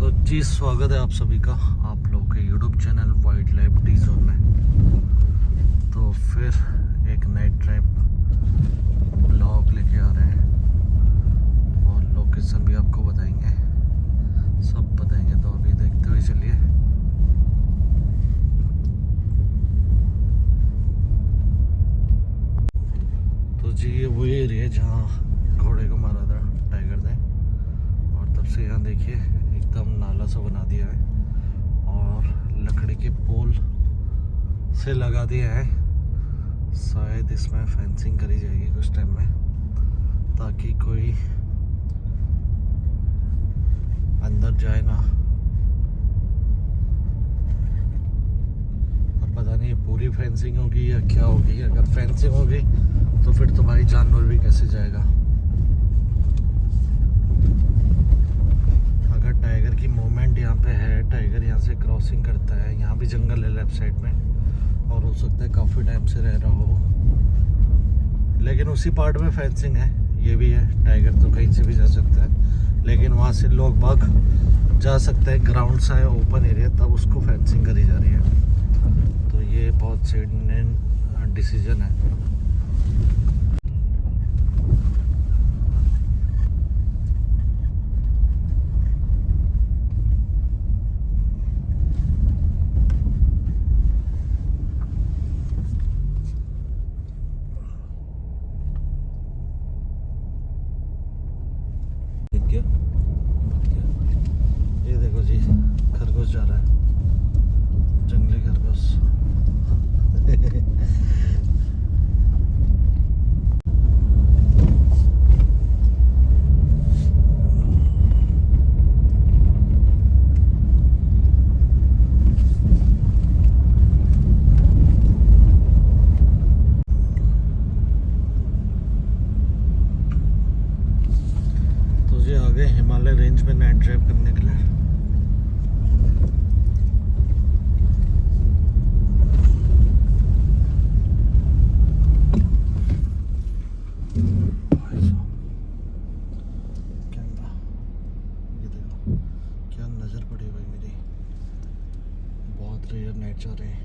तो जी स्वागत है आप सभी का आप लोग के YouTube channel wild life D zone में। तो फिर एक नाइट ट्रिप ब्लॉग लेके आ रहे हैं और लोकेशन भी आपको बताएंगे, सब बताएंगे। तो अभी देखते हुए चलिए। तो जी ये वही एरिया है जहाँ घोड़े को मारा था टाइगर ने, और तब से यहाँ देखिए एकदम नाला सा बना दिया है और लकड़ी के पोल से लगा दिया है। शायद इसमें फेंसिंग करी जाएगी कुछ टाइम में, ताकि कोई अंदर जाए ना। अब पता नहीं पूरी फेंसिंग होगी या क्या होगी। अगर फेंसिंग होगी तो फिर तो भाई जानवर भी कैसे जाएगा। अगर टाइगर की मूवमेंट यहाँ पे है, टाइगर यहाँ से क्रॉसिंग करता है, यहाँ भी जंगल है लेफ्ट साइड में और हो सकता है काफ़ी टाइम से रह रहा हो, लेकिन उसी पार्ट में फेंसिंग है। ये भी है, टाइगर तो कहीं से भी जा सकता है, लेकिन वहाँ से लोग बाग जा सकते हैं। ग्राउंड सा है, ओपन एरिया, तब उसको फेंसिंग करी जा रही है। तो ये बहुत सही डिसीजन है। ये देखो जी, खरगोश जा रहा है, जंगली खरगोश। तो जी आगे हिमालय रेंज में नाइट ड्राइव करने के लिए। क्या नज़र पड़ी भाई मेरी, बहुत रेयर नाइट जा रहे हैं।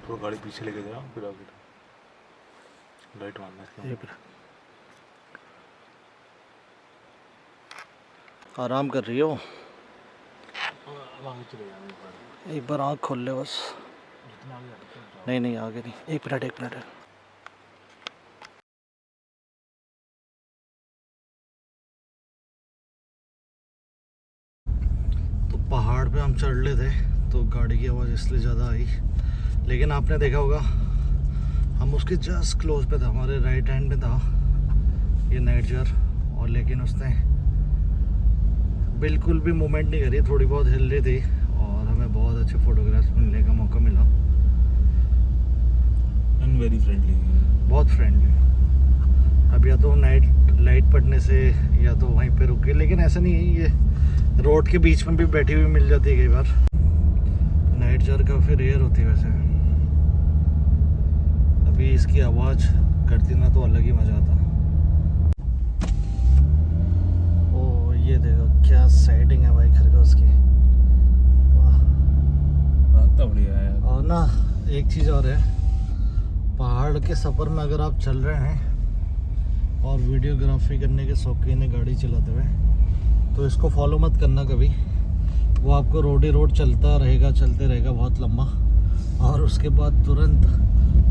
तो गाड़ी पीछे लेके जाओ, फिर आगे लाइट मारना है। आराम कर रही हो? आगे चले जाओ एक बार आँख खोल ले बस। जितना आगे जाओ। नहीं नहीं आगे नहीं, एक मिनट। तो पहाड़ पे हम चढ़ ले थे तो गाड़ी की आवाज़ इसलिए ज़्यादा आई, लेकिन आपने देखा होगा हम उसके जस्ट क्लोज पे था, हमारे राइट हैंड में था ये नाइटजर, और लेकिन उसने बिल्कुल भी मूवमेंट नहीं करी, थोड़ी बहुत हिल रही थी और हमें बहुत अच्छे फोटोग्राफ्स मिलने का मौका मिला। एंड वेरी फ्रेंडली, बहुत फ्रेंडली। अब या तो नाइट लाइट पड़ने से या तो वहीं पे रुक गए, लेकिन ऐसा नहीं है, ये रोड के बीच में भी बैठी हुई मिल जाती है कई बार। नाइटजर काफ़ी रेयर होती है वैसे। अभी इसकी आवाज़ करती ना तो अलग ही मज़ा आता। ओ ये देखो क्या साइडिंग है भाई खरगोश की, वाह। बात तो बढ़िया है। और ना एक चीज़ और है, पहाड़ के सफ़र में अगर आप चल रहे हैं और वीडियोग्राफी करने के शौकीन है गाड़ी चलाते हुए, तो इसको फॉलो मत करना कभी। वो आपको रोड ही रोड चलता रहेगा, चलते रहेगा बहुत लंबा, और उसके बाद तुरंत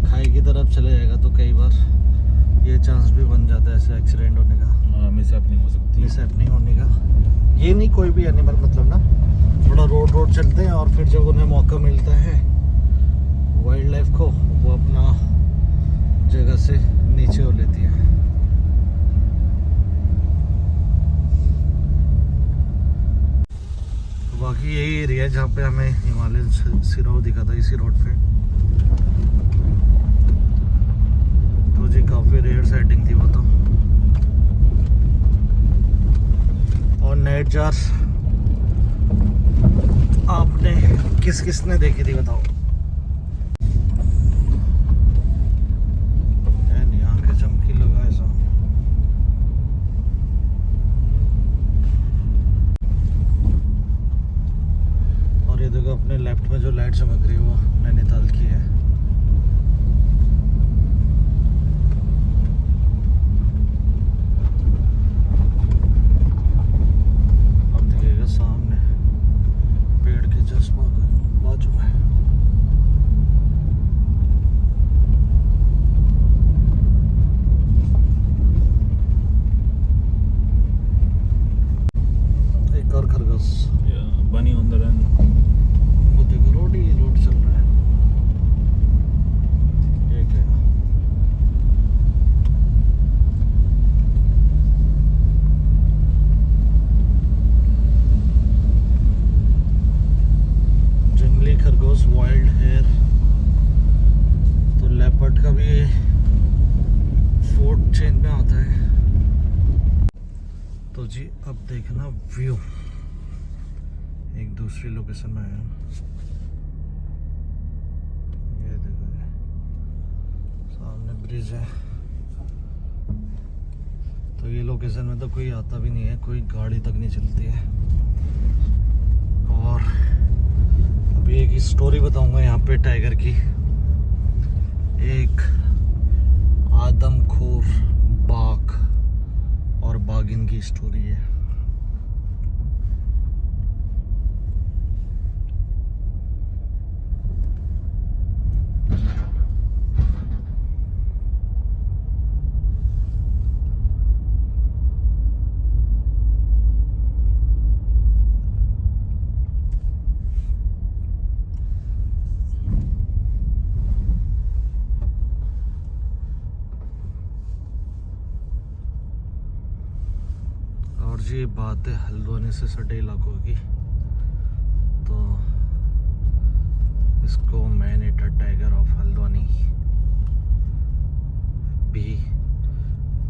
खाई की तरफ चले जाएगा। तो कई बार ये चांस भी बन जाता है ऐसे एक्सीडेंट होने का, मिसहैपनिंग हो सकती है। मिसहैपनिंग होने का। ये नहीं कोई भी एनिमल, मतलब ना थोड़ा रोड रोड चलते हैं और फिर जब उन्हें मौका मिलता है वाइल्ड लाइफ को, वो अपना जगह से नीचे हो लेती है। तो बाकी यही एरिया है जहाँ पे हमें हिमालयन सिरोह दिखा था, इसी रोड पे। तो जी काफ़ी रेयर सेटिंग थी वो तो। और नाइट जार आपने किस किसने देखी थी बताओ? आंखें चमकी लगा ऐसा। और ये देखो अपने लेफ्ट में जो लाइट चमक रही है वो नैनीताल की है। अब देखिएगा सामने पेड़ के जस्ट बाजू में। एक और खरगोश, बनी ऑन द रन। वो देखो रोड ही रोड चल रहा है। ये क्या है? जंगली खरगोश, वाइल्ड हेयर। तो लेपर्ड का भी फोर्थ चेन में आता है। तो जी अब देखना व्यू, एक दूसरी लोकेशन में आया। ये देखो ये सामने ब्रिज है। तो ये लोकेशन में तो कोई आता भी नहीं है, कोई गाड़ी तक नहीं चलती है। और अभी एक स्टोरी बताऊंगा यहाँ पे टाइगर की। एक आदमखोर बाघ और बाघिन की स्टोरी है। और जी बात है हल्द्वानी से सटे इलाकों की। तो इसको man eater tiger of Haldwani भी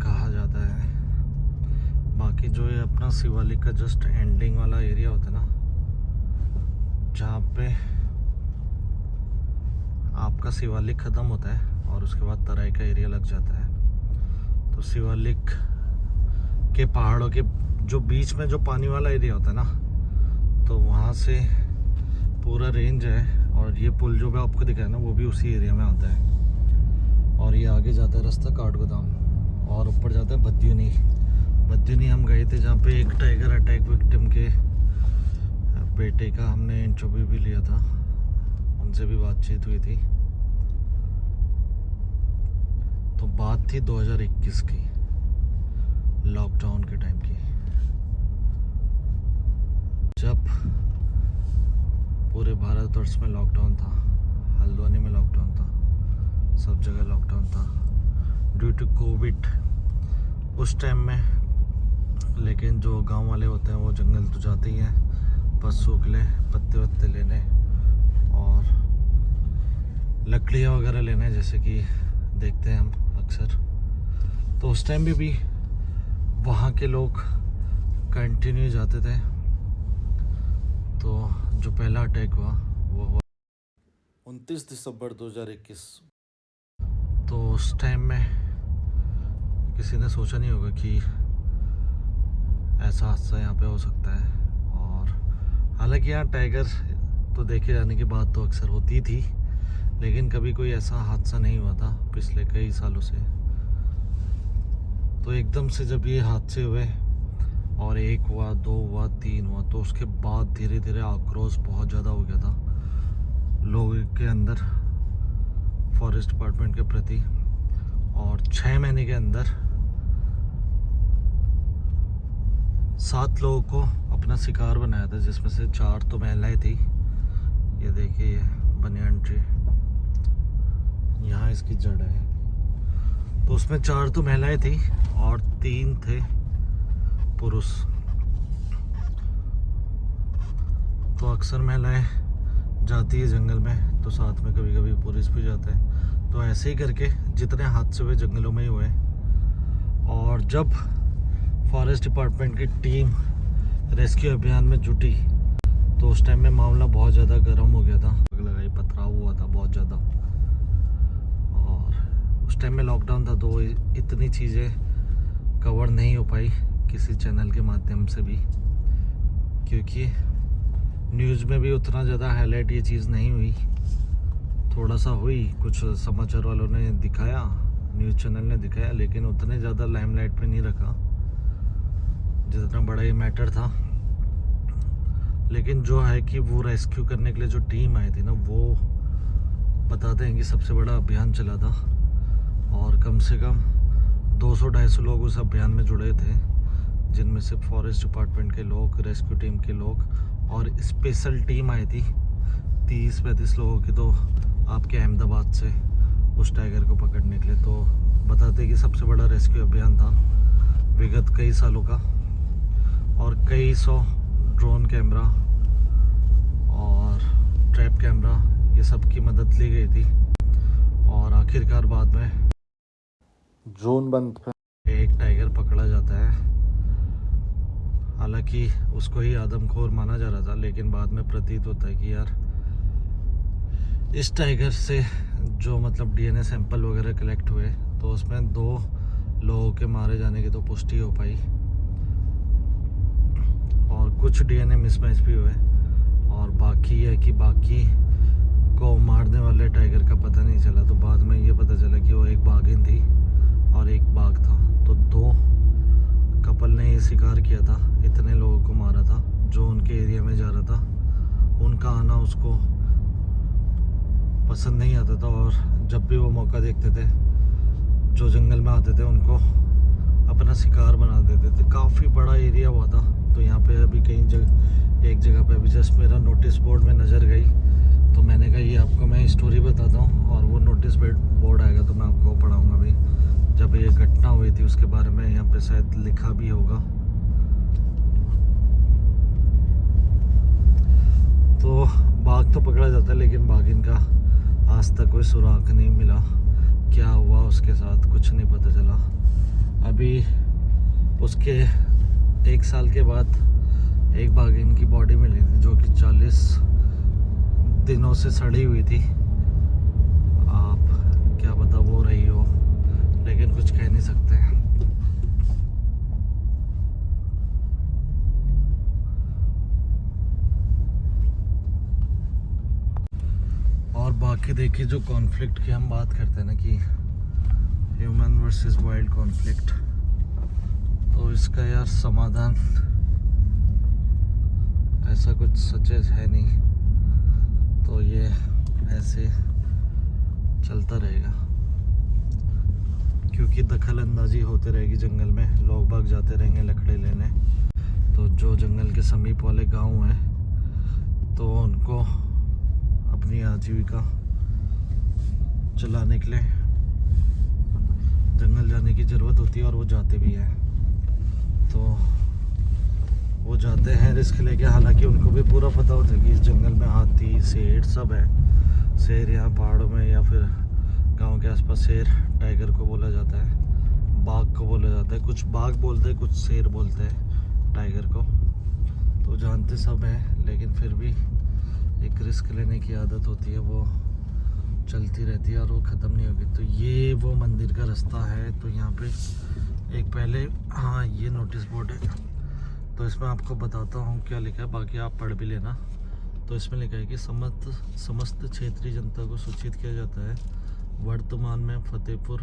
कहा जाता है। बाकी जो ये अपना शिवालिक का जस्ट एंडिंग वाला एरिया होता है ना, जहाँ पे आपका शिवालिक ख़त्म होता है और उसके बाद तराई का एरिया लग जाता है। तो शिवालिक के पहाड़ों के जो बीच में जो पानी वाला एरिया होता है ना, तो वहाँ से पूरा रेंज है। और ये पुल जो भी आपको दिखा है ना, वो भी उसी एरिया में आता है। और ये आगे जाता है रास्ता काठगोदाम, और ऊपर जाता है बद्यूनी। बद्यूनी हम गए थे जहाँ पे एक टाइगर अटैक विक्टिम के बेटे का हमने इंटरव्यू भी लिया था, उनसे भी बातचीत हुई थी। तो बात थी 2021 की, लॉकडाउन के टाइम की, जब पूरे भारतवर्ष में लॉकडाउन था। हल्द्वानी में लॉकडाउन था, सब जगह लॉकडाउन था ड्यू टू कोविड उस टाइम में। लेकिन जो गांव वाले होते हैं वो जंगल तो जाते ही हैं पशुओं के लिए, पत्ते वत्ते लेने और लकड़ियाँ वगैरह लेने, जैसे कि देखते हैं हम अक्सर। तो उस टाइम भी वहाँ के लोग कंटिन्यू जाते थे। तो जो पहला अटैक हुआ वो हुआ 29 दिसंबर 2021। तो उस टाइम में किसी ने सोचा नहीं होगा कि ऐसा हादसा यहाँ पे हो सकता है। और हालांकि यहाँ टाइगर तो देखे जाने की बात तो अक्सर होती थी, लेकिन कभी कोई ऐसा हादसा नहीं हुआ था पिछले कई सालों से। तो एकदम से जब ये हादसे हुए और 1 हुआ, 2 हुआ, 3 हुआ। तो उसके बाद धीरे धीरे आक्रोश बहुत ज़्यादा हो गया था लोगों के अंदर फॉरेस्ट डिपार्टमेंट के प्रति। और 6 महीने के अंदर 7 लोगों को अपना शिकार बनाया था, जिसमें से 4 तो महिलाएं थी। ये देखिए, ये बनियान ट्री, यहाँ इसकी जड़ है। तो उसमें 4 तो महिलाएं थी और 3 थे पुरुष। तो अक्सर महिलाएं जाती है जंगल में, तो साथ में कभी कभी पुरुष भी जाते हैं। तो ऐसे ही करके जितने हादसे हुए जंगलों में ही हुए। और जब फॉरेस्ट डिपार्टमेंट की टीम रेस्क्यू अभियान में जुटी तो उस टाइम में मामला बहुत ज़्यादा गर्म हो गया था, आग लगाई, पथराव हुआ था बहुत ज़्यादा। और उस टाइम में लॉकडाउन था, तो इतनी चीज़ें कवर नहीं हो पाई किसी चैनल के माध्यम से भी, क्योंकि न्यूज़ में भी उतना ज़्यादा हाईलाइट ये चीज़ नहीं हुई। थोड़ा सा हुई, कुछ समाचार वालों ने दिखाया, न्यूज़ चैनल ने दिखाया, लेकिन उतने ज़्यादा लाइमलाइट पे नहीं रखा जितना बड़ा ये मैटर था। लेकिन जो है कि वो रेस्क्यू करने के लिए जो टीम आई थी ना, वो बताते हैं कि सबसे बड़ा अभियान चला था और कम से कम 200-250 लोग उस अभियान में जुड़े थे, जिनमें से फॉरेस्ट डिपार्टमेंट के लोग, रेस्क्यू टीम के लोग और स्पेशल टीम आई थी 30-35 लोगों की, तो आपके अहमदाबाद से उस टाइगर को पकड़ने के लिए। तो बताते हैं कि सबसे बड़ा रेस्क्यू अभियान था विगत कई सालों का, और कई 100 ड्रोन कैमरा और ट्रैप कैमरा, ये सब की मदद ली गई थी। और आखिरकार बाद में जून बंद पे एक टाइगर पकड़ा जाता है। हालांकि उसको ही आदमखोर माना जा रहा था, लेकिन बाद में प्रतीत होता है कि यार इस टाइगर से जो मतलब डीएनए सैंपल वगैरह कलेक्ट हुए, तो उसमें 2 लोगों के मारे जाने की तो पुष्टि हो पाई और कुछ डीएनए मिसमैच भी हुए। और बाकी है कि बाकी को मारने वाले टाइगर का पता नहीं चला। तो बाद में ये पता चला कि वो एक बाघिन थी और एक बाघ था। तो 2 कपल ने ये शिकार किया था, इतने लोगों को मारा था जो उनके एरिया में जा रहा था। उनका आना उसको पसंद नहीं आता था, और जब भी वो मौका देखते थे, जो जंगल में आते थे उनको अपना शिकार बना देते थे। काफ़ी बड़ा एरिया हुआ था। तो यहाँ पे अभी एक जगह पे अभी जस्ट मेरा नोटिस बोर्ड में नज़र गई, तो मैंने कहा ये आपको मैं स्टोरी बताता हूँ, और वो नोटिस बोर्ड आएगा तो मैं आपको पढ़ाऊँगा भी। जब ये घटना हुई थी उसके बारे में यहाँ पे शायद लिखा भी होगा। तो बाघ तो पकड़ा जाता है, लेकिन बाघिन का आज तक कोई सुराग नहीं मिला। क्या हुआ उसके साथ कुछ नहीं पता चला। अभी उसके 1 साल के बाद एक बाघिन की बॉडी मिली थी, जो कि 40 दिनों से सड़ी हुई थी। आप क्या पता वो रही हो, लेकिन कुछ कह नहीं सकते। और बाकी देखिए, जो कॉन्फ्लिक्ट की हम बात करते हैं ना कि ह्यूमन वर्सेस वाइल्ड कॉन्फ्लिक्ट, तो इसका यार समाधान ऐसा कुछ सचेत है नहीं। तो ये ऐसे चलता रहेगा, क्योंकि दखल अंदाजी होते रहेगी जंगल में। लोग बाग जाते रहेंगे लकड़ी लेने। तो जो जंगल के समीप वाले गांव हैं, तो उनको अपनी आजीविका चलाने के लिए जंगल जाने की ज़रूरत होती है, और वो जाते भी हैं। तो वो जाते हैं रिस्क लेके, हालांकि उनको भी पूरा पता होता है कि इस जंगल में हाथी, शेर सब है। शेर यहाँ पहाड़ों में या फिर गांव के आसपास शेर टाइगर को बोला जाता है, बाघ को बोला जाता है। कुछ बाघ बोलते हैं, कुछ शेर बोलते हैं टाइगर को। तो जानते सब हैं, लेकिन फिर भी एक रिस्क लेने की आदत होती है, वो चलती रहती है और वो ख़त्म नहीं होगी। तो ये वो मंदिर का रास्ता है। तो यहाँ पे एक पहले, हाँ ये नोटिस बोर्ड है, तो इसमें आपको बताता हूँ क्या लिखा है, बाकी आप पढ़ भी लेना। तो इसमें लिखा है कि समस्त क्षेत्रीय जनता को सूचित किया जाता है, वर्तमान में फतेहपुर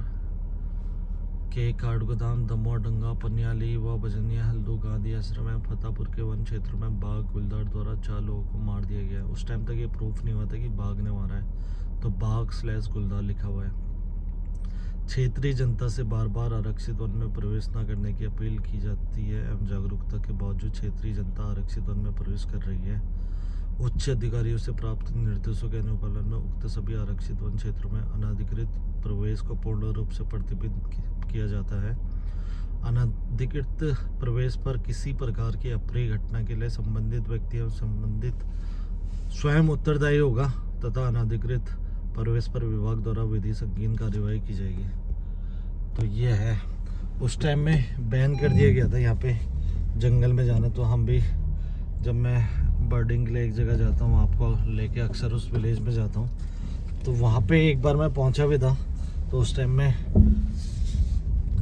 के काठगोदाम, दमोह, डंगा, पनियाली व बजनिया, हल्दू, गांधी आश्रम में फतेहपुर के वन क्षेत्र में बाघ गुलदार द्वारा 4 लोगों को मार दिया गया। उस टाइम तक ये प्रूफ नहीं हुआ था कि बाघ ने मारा है, तो बाघ/गुलदार लिखा हुआ है। क्षेत्रीय जनता से बार बार आरक्षित वन में प्रवेश न करने की अपील की जाती है एवं जागरूकता के बावजूद क्षेत्रीय जनता आरक्षित वन में प्रवेश कर रही है। उच्च अधिकारियों से प्राप्त निर्देशों के अनुपालन में उक्त सभी आरक्षित वन क्षेत्रों में अनाधिकृत प्रवेश को पूर्ण रूप से प्रतिबंधित किया जाता है। अनाधिकृत प्रवेश पर किसी प्रकार की अप्रिय घटना के लिए संबंधित व्यक्ति एवं संबंधित स्वयं उत्तरदायी होगा तथा अनाधिकृत प्रवेश पर विभाग द्वारा विधि संगीन कार्यवाही की जाएगी। तो ये है, उस टाइम में बैन कर दिया गया था यहाँ पे जंगल में जाना। तो हम भी, जब मैं बर्डिंग के लिए एक जगह जाता हूँ, आपको लेके अक्सर उस विलेज में जाता हूँ, तो वहाँ पे एक बार मैं पहुँचा भी था। तो उस टाइम में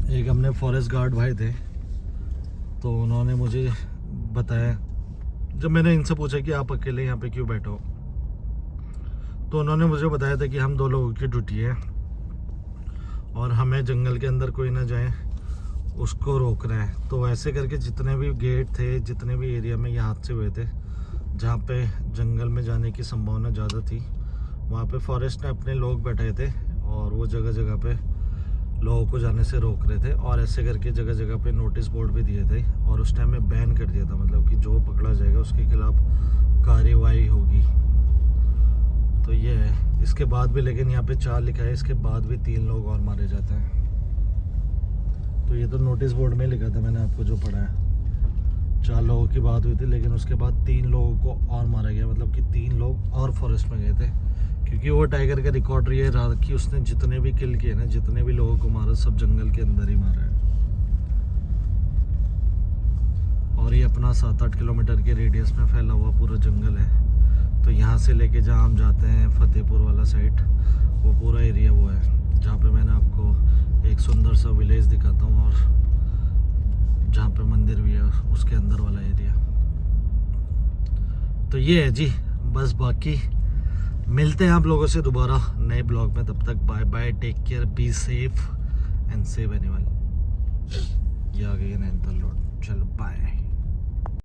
एक हमने फॉरेस्ट गार्ड भाई थे, तो उन्होंने मुझे बताया, जब मैंने इनसे पूछा कि आप अकेले यहाँ पे क्यों बैठे हो, तो उन्होंने मुझे बताया था कि हम 2 लोगों की ड्यूटी है और हमें जंगल के अंदर कोई ना जाए उसको रोक रहे हैं। तो ऐसे करके जितने भी गेट थे, जितने भी एरिया में ये हादसे हुए थे जहाँ पे जंगल में जाने की संभावना ज़्यादा थी, वहाँ पे फॉरेस्ट ने अपने लोग बैठे थे और वो जगह जगह पे लोगों को जाने से रोक रहे थे। और ऐसे करके जगह जगह पे नोटिस बोर्ड भी दिए थे और उस टाइम में बैन कर दिया था, मतलब कि जो पकड़ा जाएगा उसके खिलाफ कार्यवाही होगी। तो ये है। इसके बाद भी, लेकिन यहाँ पे 4 लिखा है, इसके बाद भी 3 लोग और मारे जाते हैं। तो ये तो नोटिस बोर्ड में लिखा था, मैंने आपको जो पढ़ा है। 4 लोगों की बात हुई थी, लेकिन उसके बाद 3 लोगों को और मारा गया, मतलब कि 3 लोग और फॉरेस्ट में गए थे। क्योंकि वो टाइगर का रिकॉर्ड ये रहा कि उसने जितने भी किल किए ना, जितने भी लोगों को मारा, सब जंगल के अंदर ही मारा है। और ये अपना 7-8 किलोमीटर के रेडियस में फैला हुआ पूरा जंगल है। तो यहाँ से लेके जहाँ हम जाते हैं फतेहपुर वाला साइड, वो पूरा एरिया वो है जहाँ पे मैंने आपको एक सुंदर सा विलेज दिखाता हूँ और जहाँ पे मंदिर भी है उसके अंदर वाला एरिया। तो ये है जी, बस। बाकी मिलते हैं आप लोगों से दोबारा नए ब्लॉग में। तब तक bye bye, take care, be safe and save animal. ये आ गई है नैनीताल रोड। चलो बाय।